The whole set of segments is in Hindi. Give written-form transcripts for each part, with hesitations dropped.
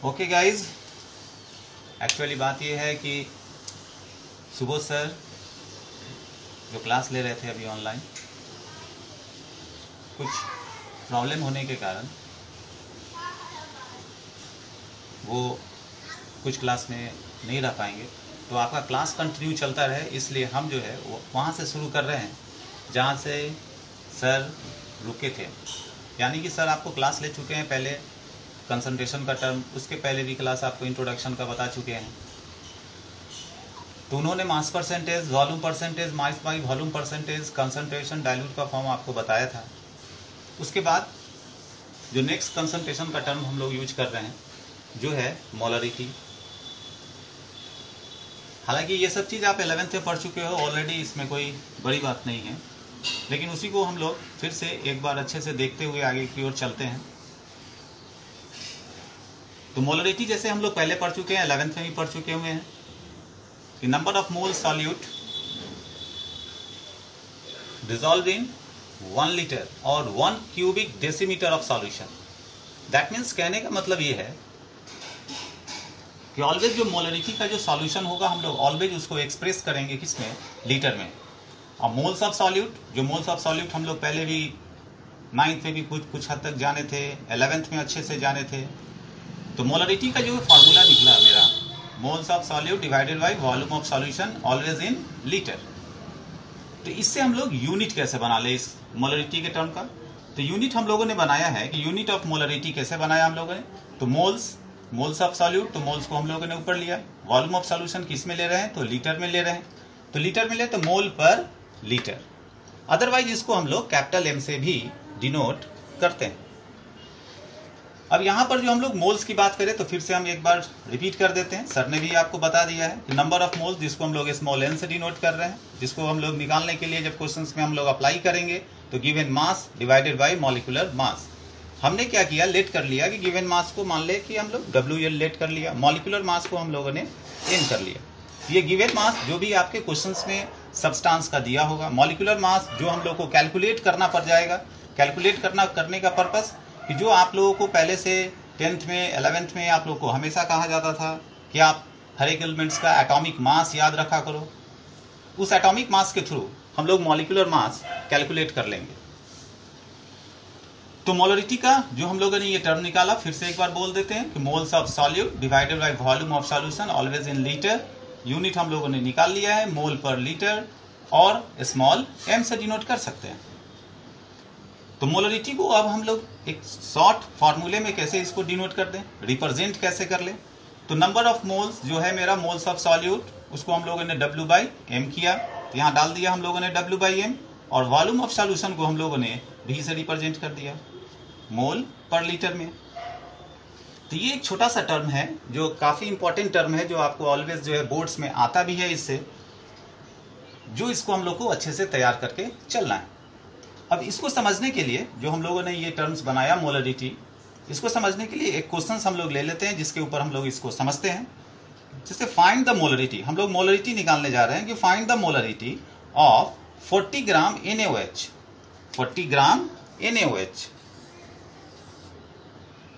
ओके गाइज, एक्चुअली बात यह है कि सुबोध सर जो क्लास ले रहे थे अभी ऑनलाइन, कुछ प्रॉब्लम होने के कारण वो कुछ क्लास में नहीं रह पाएंगे। तो आपका क्लास कंटिन्यू चलता रहे, इसलिए हम जो है वो वहाँ से शुरू कर रहे हैं जहाँ से सर रुके थे। यानी कि सर आपको क्लास ले चुके हैं पहले कंसंट्रेशन का टर्म, उसके पहले भी क्लास आपको इंट्रोडक्शन का बता चुके हैं। तो उन्होंने mass percentage, volume percentage, mass by volume percentage, concentration, dilute का फॉर्म आपको बताया था। उसके बाद जो नेक्स्ट कंसंट्रेशन का टर्म हम लोग यूज कर रहे हैं जो है मोलरिटी। हालांकि ये सब चीज़ आप 11th में पढ़ चुके हो ऑलरेडी, इसमें कोई बड़ी बात नहीं है, लेकिन उसी को हम लोग फिर से एक बार अच्छे से देखते हुए आगे की ओर चलते हैं। तो मोलरिटी जैसे हम लोग पहले पढ़ चुके हैं, 11th में भी पढ़ चुके हुए हैं कि number of mole solute dissolved in 1 litre और 1 cubic decimetre of solution. That means कहने का मतलब ये है कि ऑलवेज जो मोलरिटी का जो सॉल्यूशन होगा हम लोग ऑलवेज उसको एक्सप्रेस करेंगे किसमें, लीटर में। और मोल्स ऑफ सॉल्यूट, जो मोल्स ऑफ सॉल्यूट हम लोग पहले भी 9th में भी कुछ हद तक जाने थे, 11th में अच्छे से जाने थे। तो मोलरिटी का जो फार्मूला निकला मेरा, moles of solute divided by volume of solution always in litre. तो इससे हम लोग यूनिट कैसे बना ले इस मोलरिटी के टर्म का। तो यूनिट हम लोगों ने बनाया है कि यूनिट ऑफ मोलरिटी कैसे बनाया हम लोगों ने। तो मोल्स ऑफ सॉल्यूट, तो मोल्स को हम लोगों ने ऊपर लिया। वॉल्यूम ऑफ सॉल्यूशन किस में ले रहे हैं, तो लीटर में ले रहे हैं। तो लीटर में ले तो मोल पर लीटर। अदरवाइज इसको हम लोग कैपिटल एम से भी डिनोट करते हैं। अब यहाँ पर जो हम लोग मोल्स की बात करें तो फिर से हम एक बार रिपीट कर देते हैं। सर ने भी आपको बता दिया है कि नंबर ऑफ मोल्स, जिसको हम लोग स्मॉल एन से डिनोट कर रहे हैं, जिसको हम लोग निकालने के लिए जब क्वेश्चंस में हम लोग अप्लाई करेंगे तो given mass divided by molecular mass. हमने क्या किया, लेट कर लिया कि गिवन मास को मान ले कि हम लोग WL लेट कर लिया, मॉलिक्यूलर मास को हम लोगों ने एम कर लिया। ये गिवन मास जो भी आपके क्वेश्चंस में सब्सटेंस का दिया होगा, मॉलिक्यूलर मास जो हम लोग को कैलकुलेट करना पड़ जाएगा। कैलकुलेट करने का पर्पस कि जो आप लोगों को पहले से 10th में 11th में आप लोगों को हमेशा कहा जाता था कि आप हर एक एलिमेंट्स का एटॉमिक मास याद रखा करो, उस एटॉमिक मास के थ्रू हम लोग मॉलिक्यूलर मास कैलकुलेट कर लेंगे। तो मोलरिटी का जो हम लोगों ने ये टर्म निकाला, फिर से एक बार बोल देते हैं कि moles of solute divided by volume of solution always in litre. Unit हम लोगों ने निकाल लिया है, मोल पर लीटर, और स्मॉल m से डिनोट कर सकते हैं। तो मोलरिटी को अब हम लोग एक शॉर्ट फॉर्मूले में कैसे इसको डिनोट कर दें, रिप्रेजेंट कैसे कर लें। तो नंबर ऑफ मोल्स जो है मेरा, मोल्स ऑफ सॉल्यूट, उसको हम लोगों ने W/m किया, तो यहाँ डाल दिया हम लोगों ने W/m, और वॉल्यूम ऑफ सॉल्यूशन को हम लोगों ने V से रिप्रेजेंट कर दिया, मोल पर लीटर में। तो ये एक छोटा सा टर्म है जो काफ़ी इंपॉर्टेंट टर्म है, जो आपको ऑलवेज जो है बोर्ड्स में आता भी है इससे, जो इसको हम लोग को अच्छे से तैयार करके चलना है। अब इसको समझने के लिए जो हम लोगों ने ये टर्म्स बनाया मोलरिटी, इसको समझने के लिए एक क्वेश्चन हम लोग ले लेते हैं जिसके ऊपर हम लोग इसको समझते हैं। जैसे फाइंड द मोलरिटी, हम लोग मोलरिटी निकालने जा रहे हैं कि find the molarity of 40 gram NaOH, 40 gram NaOH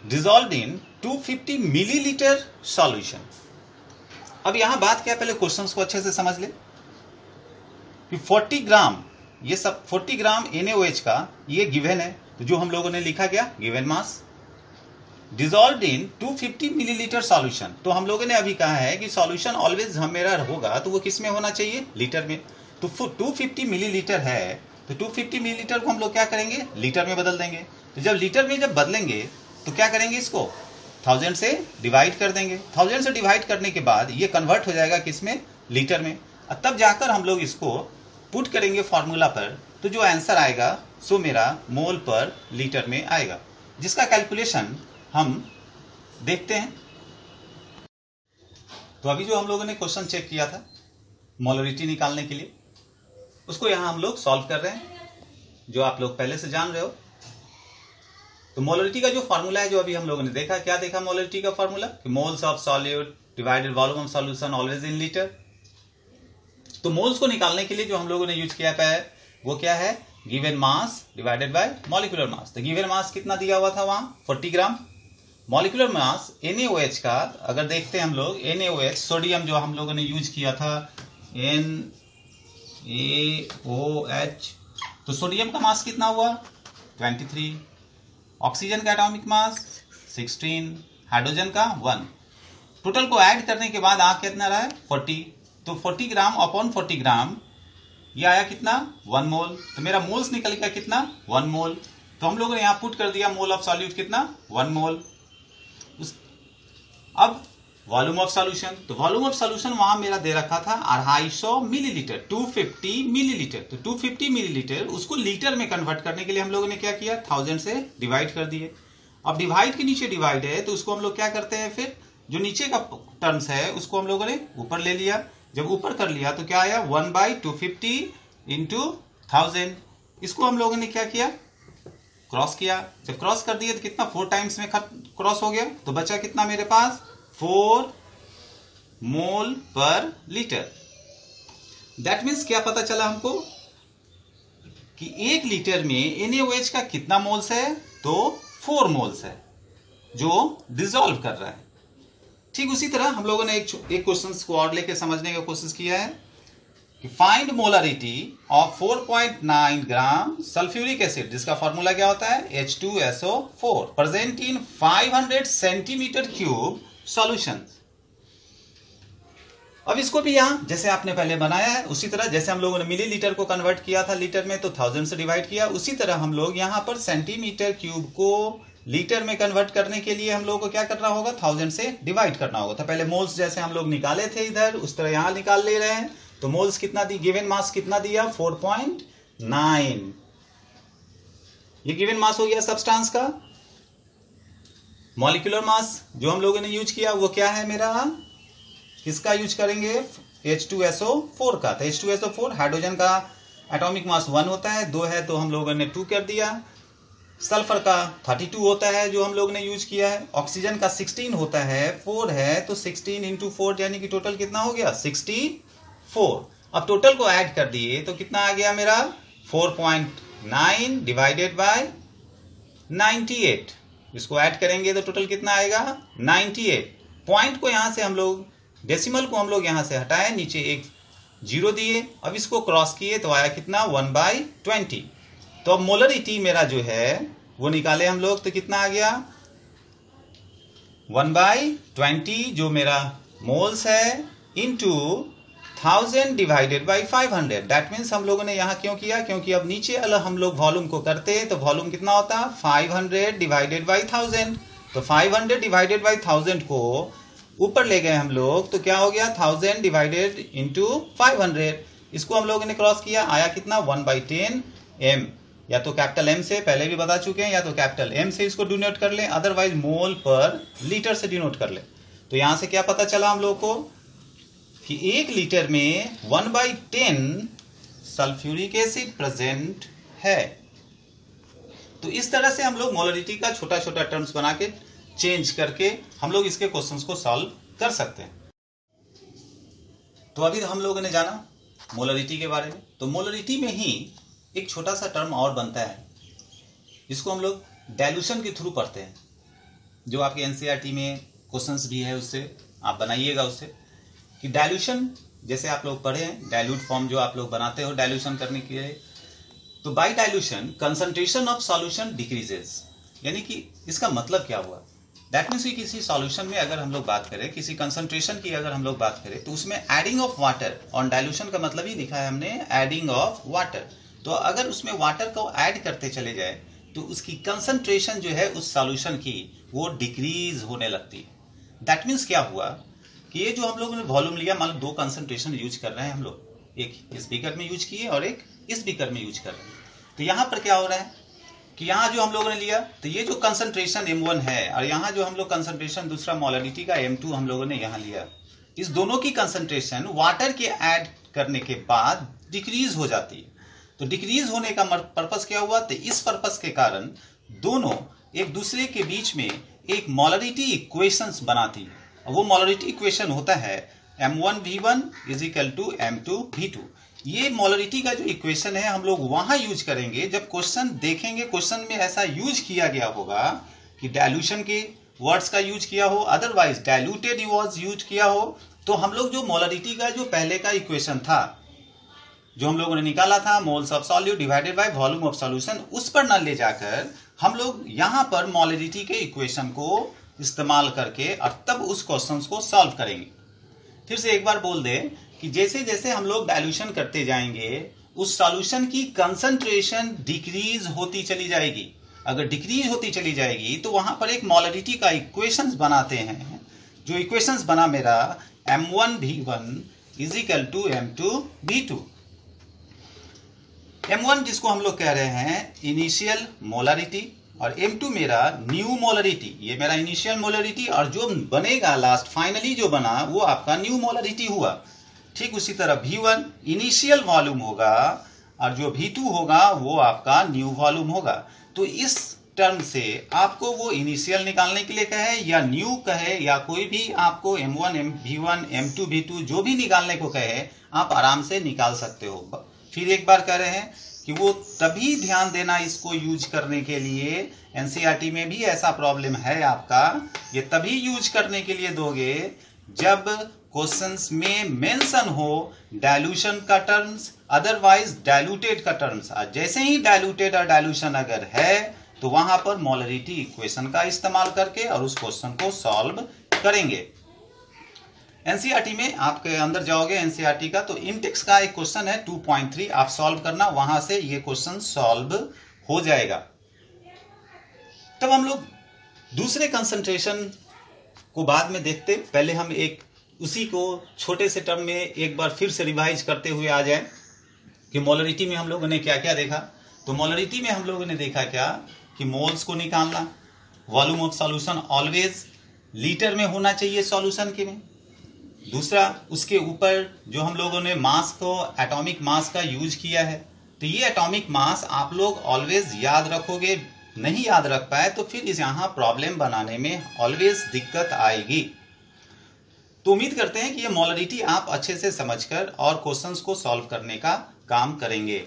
dissolved in 250 millilitre solution. अब यहां बात क्या है, पहले क्वेश्चंस को अच्छे से समझ ले कि 40 ग्राम, ये सब 40 ग्राम NaOH का ये गिवन है। तो जो हम लोगों ने लिखा क्या, गिवन मास डिसॉल्व्ड इन 250 मिलीलीटर सॉल्यूशन। तो हम लोगों ने अभी कहा है कि सॉल्यूशन ऑलवेज मेरा होगा तो वो किस में होना चाहिए, लीटर में। तो 250 मिलीलीटर है, तो 250 मिलीलीटर को हम लोग क्या करेंगे, लीटर में बदल देंगे। तो जब लीटर में जब बदलेंगे तो क्या करेंगे, इसको 1000 से डिवाइड कर देंगे। 1000 से डिवाइड करने के बाद ये कन्वर्ट हो जाएगा किसमें, लीटर में। तब जाकर हम लोग इसको पुट करेंगे फॉर्मूला पर, तो जो आंसर आएगा सो मेरा मोल पर लीटर में आएगा, जिसका कैलकुलेशन हम देखते हैं। तो अभी जो हम लोगों ने क्वेश्चन चेक किया था मोलरिटी निकालने के लिए, उसको यहां हम लोग सॉल्व कर रहे हैं, जो आप लोग पहले से जान रहे हो। तो मोलरिटी का जो फार्मूला है, जो अभी हम लोगों ने देखा, क्या देखा मोलरिटी का फार्मूला कि moles of solute divided volume of solution always in litre. तो मोल्स को निकालने के लिए जो हम लोगों ने यूज किया है वो क्या है, given mass divided by molecular mass. तो गिवन मास कितना दिया हुआ था वहां, 40 ग्राम। मॉलिक्यूलर मास NaOH का अगर देखते हैं हम लोग, NaOH सोडियम जो हम लोगों ने यूज किया था NaOH, तो सोडियम का मास कितना हुआ 23, ऑक्सीजन का एटॉमिक मास 16, हाइड्रोजन का 1, टोटल को ऐड करने के बाद आ कितना रहा है 40, तो 40 ग्राम अपॉन 40 ग्राम ये आया कितना 1 मोल, तो मेरा मोल्स निकल गया कितना 1 मोल, तो हम लोगों ने यहाँ पुट कर दिया मोल ऑफ सॉल्यूट कितना 1 मोल। अब वॉल्यूम ऑफ सॉल्यूशन, तो वॉल्यूम ऑफ सॉल्यूशन वहां मेरा दे रखा था 250 मिलीलीटर, 250 मिलीलीटर, तो 250 मिलीलीटर उसको लीटर में कन्वर्ट करने के लिए हम लोगों ने क्या किया 1000 से डिवाइड कर दिए। अब डिवाइड के नीचे डिवाइड है तो उसको हम लोग क्या करते हैं, फिर जो नीचे का टर्म्स है उसको हम लोगों ने ऊपर ले लिया, जब ऊपर कर लिया तो क्या आया 1/250 इंटू 1000, इसको हम लोगों ने क्या किया क्रॉस किया, जब क्रॉस कर दिए तो कितना 4 टाइम्स में क्रॉस हो गया, तो बचा कितना मेरे पास 4 मोल पर लीटर। दैट मीन्स क्या पता चला हमको कि 1 लीटर में NaOH का कितना मोल्स है, तो 4 मोल्स है जो डिसॉल्व कर रहा है। ठीक उसी तरह हम लोगों ने एक क्वेश्चन को और लेके समझने का कोशिश किया है कि find molarity of 4.9 gram sulphuric acid, जिसका फॉर्मूला क्या होता है H2SO4, present in 500 centimetre cube solution. अब इसको भी यहां जैसे आपने पहले बनाया है उसी तरह, जैसे हम लोगों ने मिलीलीटर को कन्वर्ट किया था लीटर में तो 1000 से डिवाइड किया, उसी तरह हम लोग यहां पर सेंटीमीटर क्यूब को लीटर में कन्वर्ट करने के लिए हम लोग को क्या करना होगा 1000 से डिवाइड करना होगा। तो पहले मोल्स जैसे हम लोग निकाले थे इधर उस तरह यहां निकाल ले रहे हैं, तो मोल्स कितना दी, गिवन मास कितना दिया 4.9, ये गिवन मास हो गया सब्सटेंस का। मॉलिक्यूलर मास जो हम लोगों ने यूज किया वो क्या है मेरा, किसका यूज करेंगे H2SO4 का, तो H2SO4 हाइड्रोजन का एटॉमिक मास 1 होता है, 2 है तो हम लोगों ने 2 कर दिया, सल्फर का 32 होता है जो हम लोग ने यूज किया है, ऑक्सीजन का 16 होता है, 4 है तो 16 इंटू 4 यानी कि टोटल कितना हो गया 64। अब टोटल को ऐड कर दिए तो कितना आ गया मेरा 4.9 डिवाइडेड बाय 98, इसको ऐड करेंगे तो टोटल कितना आएगा 98। पॉइंट को यहां से हम लोग, डेसिमल को हम लोग यहां से हटाए, नीचे एक 0 दिए, अब इसको क्रॉस किए तो आया कितना 1/20। तो अब मोलरिटी मेरा जो है वो निकाले हम लोग तो कितना आ गया 1/20 जो मेरा मोल्स है into 1000 divided by 500। That means हम लोगों ने यहां क्यों किया, क्योंकि अब नीचे अलग हम लोग वॉल्यूम को करते तो वॉल्यूम कितना होता 500 डिवाइडेड बाई 1000, तो 500 डिवाइडेड बाई 1000 को ऊपर ले गए हम लोग तो क्या हो गया 1000 डिवाइडेड इंटू 500, इसको हम लोगों ने क्रॉस किया आया कितना 1/10 m, या तो कैपिटल M से पहले भी बता चुके हैं, या तो कैपिटल M से इसको डिनोट कर लें, अदरवाइज मोल पर लीटर से डिनोट कर लें। तो यहां से क्या पता चला हम लोग को कि 1 लीटर में 1/10 सल्फ्यूरिक एसिड प्रेजेंट है। तो इस तरह से हम लोग मोलरिटी का छोटा छोटा टर्म्स बना के चेंज करके हम लोग इसके क्वेश्चंस को सॉल्व कर सकते हैं। तो अभी हम लोगों ने जाना मोलरिटी के बारे में, तो मोलरिटी में ही एक छोटा सा टर्म और बनता है जिसको हम लोग डाइल्यूशन के थ्रू पढ़ते हैं, जो आपके एनसीईआरटी में क्वेश्चंस भी है उससे आप बनाइएगा उससे, कि डाइल्यूशन जैसे आप लोग पढ़े हैं डाइल्यूट फॉर्म जो आप लोग बनाते हो डाइल्यूशन करने के लिए, तो by dilution concentration of solution decreases, यानी कि इसका मतलब क्या हुआ, दैट मीन्स कि किसी सॉल्यूशन में अगर हम लोग बात करें, किसी कंसंट्रेशन की अगर हम लोग बात करें तो उसमें एडिंग ऑफ वाटर, और डाइल्यूशन का मतलब ही लिखा है हमने एडिंग ऑफ वाटर, तो अगर उसमें वाटर को ऐड करते चले जाए तो उसकी कंसंट्रेशन जो है उस सॉल्यूशन की वो डिक्रीज होने लगती है। दैट मीन्स क्या हुआ कि ये जो हम लोगों ने वॉल्यूम लिया, मान लो 2 कंसंट्रेशन यूज कर रहे हैं हम लोग, एक इस बीकर में यूज किए और एक इस बीकर में यूज कर रहे हैं, तो यहां पर क्या हो रहा है कि यहाँ जो हम लोगों ने लिया तो ये जो कंसंट्रेशन M1 है और यहाँ जो हम लोग कंसंट्रेशन दूसरा मोलरिटी का M2 हम लोगों ने यहाँ लिया, इस दोनों की कंसंट्रेशन वाटर के ऐड करने के बाद डिक्रीज हो जाती है। तो डिक्रीज होने का पर्पस क्या हुआ, तो इस पर्पस के कारण दोनों एक दूसरे के बीच में एक मोलरिटी इक्वेशंस बनाती है, और वो मोलरिटी इक्वेशन होता है M1V1 = M2V2। ये मोलरिटी का जो इक्वेशन है हम लोग वहां यूज करेंगे जब क्वेश्चन देखेंगे, क्वेश्चन में ऐसा यूज किया गया होगा कि डाइल्यूशन के वर्ड्स का यूज किया हो, अदरवाइज डाइल्यूटेड वाज यूज किया हो, तो हम लोग जो मोलरिटी का जो पहले का इक्वेशन था जो हम लोगों ने निकाला था, moles of solute divided by volume of solution, उस पर न ले जाकर हम लोग यहां पर मोलरिटी के इक्वेशन को इस्तेमाल करके और तब उस क्वेश्चन को सॉल्व करेंगे। फिर से एक बार बोल दे कि जैसे जैसे हम लोग डाइल्यूशन करते जाएंगे उस सॉल्यूशन की कंसंट्रेशन डिक्रीज होती चली जाएगी। अगर डिक्रीज होती चली जाएगी तो वहां पर एक मोलरिटी का इक्वेशंस बनाते हैं, जो इक्वेशंस बना मेरा M1V1 is equal to M2V2। M1 जिसको हम लोग कह रहे हैं इनिशियल मोलरिटी और M2 मेरा न्यू मोलरिटी, ये मेरा इनिशियल मोलरिटी और जो बनेगा लास्ट फाइनली जो बना वो आपका न्यू मोलरिटी हुआ। ठीक उसी तरह V1 इनिशियल वॉल्यूम होगा और जो V2 होगा वो आपका न्यू वॉल्यूम होगा। तो इस टर्म से आपको वो इनिशियल निकालने के लिए कहे या न्यू कहे या कोई भी आपको M1 V1 M2 V2 जो भी निकालने को कहे आप आराम से निकाल सकते हो। फिर एक बार कह रहे हैं कि वो तभी ध्यान देना इसको यूज करने के लिए, एनसीईआरटी में भी ऐसा प्रॉब्लम है आपका, ये तभी यूज करने के लिए दोगे जब क्वेश्चंस में मेंशन हो डाइल्यूशन का टर्म्स, अदरवाइज डाइल्यूटेड का टर्म्स। जैसे ही डाइल्यूटेड और डाइल्यूशन अगर है तो वहां पर मोलरिटी इक्वेशन का इस्तेमाल करके और उस क्वेश्चन को सॉल्व करेंगे। एनसीईआरटी में आपके अंदर जाओगे एनसीईआरटी का, तो इंटेक्स का एक क्वेश्चन है 2.3 आप सॉल्व करना, वहां से ये क्वेश्चन सॉल्व हो जाएगा। तब हम लोग दूसरे कंसंट्रेशन को बाद में देखते, पहले हम एक उसी को छोटे से टर्म में एक बार फिर से रिवाइज करते हुए आ जाए कि मोलरिटी में हम लोगों ने क्या क्या देखा। तो मोलरिटी में हम लोगों ने देखा क्या कि मोल्स को निकालना, volume of solution always litre में होना चाहिए सॉल्यूशन के में। दूसरा उसके ऊपर जो हम लोगों ने मास को एटॉमिक मास का यूज किया है, तो ये एटॉमिक मास आप लोग ऑलवेज याद रखोगे, नहीं याद रख पाए तो फिर इस यहाँ प्रॉब्लम बनाने में ऑलवेज दिक्कत आएगी। तो उम्मीद करते हैं कि ये मोलरिटी आप अच्छे से समझकर और क्वेश्चंस को सॉल्व करने का काम करेंगे।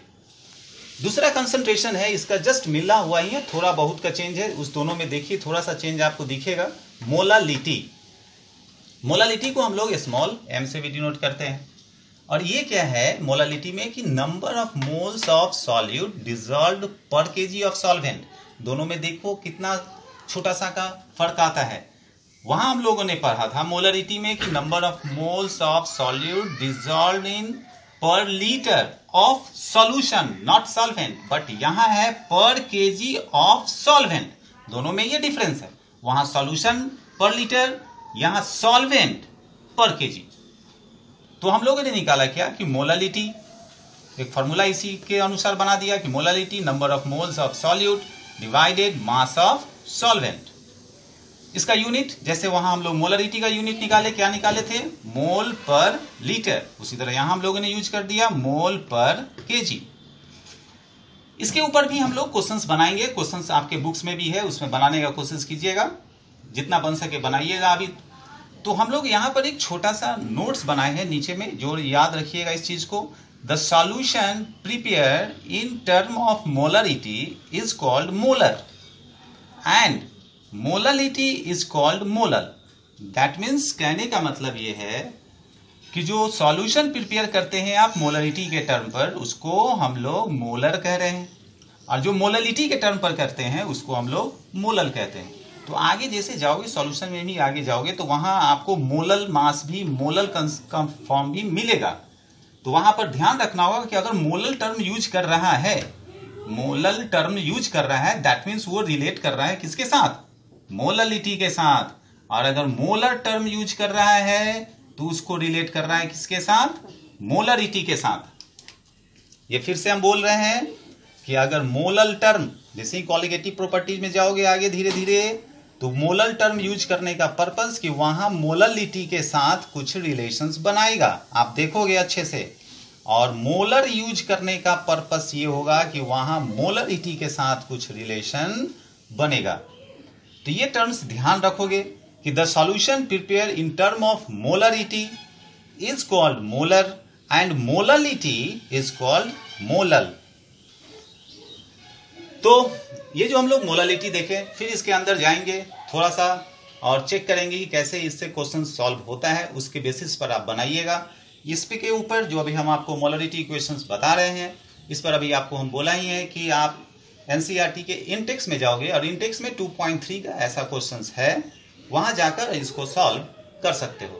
दूसरा कंसंट्रेशन है, इसका जस्ट मिला हुआ ही है, थोड़ा बहुत का चेंज है, उस दोनों में देखिए थोड़ा सा चेंज आपको दिखेगा। मोलालिटी, मोलालिटी को हम लोग स्मॉल m से भी डिनोट करते हैं। और ये क्या है मोलालिटी में कि number of moles of solute dissolved पर केजी ऑफ सॉल्वेंट, दोनों में देखो कितना छोटा सा का फर्क आता है। वहां हम लोगों ने पढ़ा था मोलारिटी में कि number of moles of solute dissolved in per litre of solution, not solvent, but यहां है पर केजी ऑफ सॉल्वेंट, दोनों में ये डिफरेंस है। वहां सॉल्यूशन पर लीटर, यहां सॉल्वेंट पर केजी। तो हम लोगों ने निकाला क्या कि मोलालिटी, एक फॉर्मूला इसी के अनुसार बना दिया कि molality number of moles of solute divided mass of solvent. इसका यूनिट जैसे वहां हम लोग मोलारिटी का यूनिट निकाले, क्या निकाले थे मोल पर लीटर, उसी तरह यहां हम लोगों ने यूज कर दिया मोल पर केजी। इसके ऊपर भी हम लोग क्वेश्चंस बनाएंगे, क्वेश्चंस आपके बुक्स में भी है, उसमें बनाने का कोशिश कीजिएगा, जितना बन सके बनाइएगा अभी। तो हम लोग यहाँ पर एक छोटा सा नोट्स बनाए हैं नीचे में, जो याद रखिएगा इस चीज को। The solution prepared in term of molarity is called molar and molality is called molar. That means कहने का मतलब ये है कि जो सॉल्यूशन प्रिपेयर करते हैं आप मोलरिटी के टर्म पर, उसको हम लोग मोलर कह रहे हैं, और जो मोलालिटी के टर्म पर करते हैं उसको हम लोग मोलल कहते हैं। तो आगे जैसे जाओगे सॉल्यूशन में भी आगे जाओगे तो वहां आपको मोलल मास भी, मोलल का फॉर्म भी मिलेगा। तो वहां पर ध्यान रखना होगा कि अगर मोलल टर्म यूज कर रहा है, मोलल टर्म यूज कर रहा है, दैट मीन्स वो रिलेट कर रहा है किसके साथ, मोलालिटी के साथ। और अगर मोलर टर्म यूज कर रहा है तो उसको रिलेट कर रहा है किसके साथ, मोलरिटी के साथ। ये फिर से हम बोल रहे हैं कि अगर मोलल टर्म, जैसे ही कॉलिगेटिव प्रॉपर्टीज में जाओगे आगे धीरे धीरे, तो मोलल टर्म यूज करने का पर्पस कि वहां मोललिटी के साथ कुछ रिलेशंस बनाएगा, आप देखोगे अच्छे से। और मोलर यूज करने का पर्पस ये होगा कि वहां मोलरिटी के साथ कुछ रिलेशन बनेगा। तो ये टर्म्स ध्यान रखोगे कि the solution prepare in term of molarity is called molar and molality is called molal. तो ये जो हम लोग मोलालिटी देखें, फिर इसके अंदर जाएंगे, थोड़ा सा और चेक करेंगे कि कैसे इससे क्वेश्चन सॉल्व होता है, उसके बेसिस पर आप बनाइएगा। इस पे के ऊपर जो अभी हम आपको मोलरिटी इक्वेशंस बता रहे हैं, इस पर अभी आपको हम बोला ही है कि आप एनसीईआरटी के इंटेक्स में जाओगे और इंटेक्स में 2.3 का ऐसा क्वेश्चन है, वहां जाकर इसको सॉल्व कर सकते हो।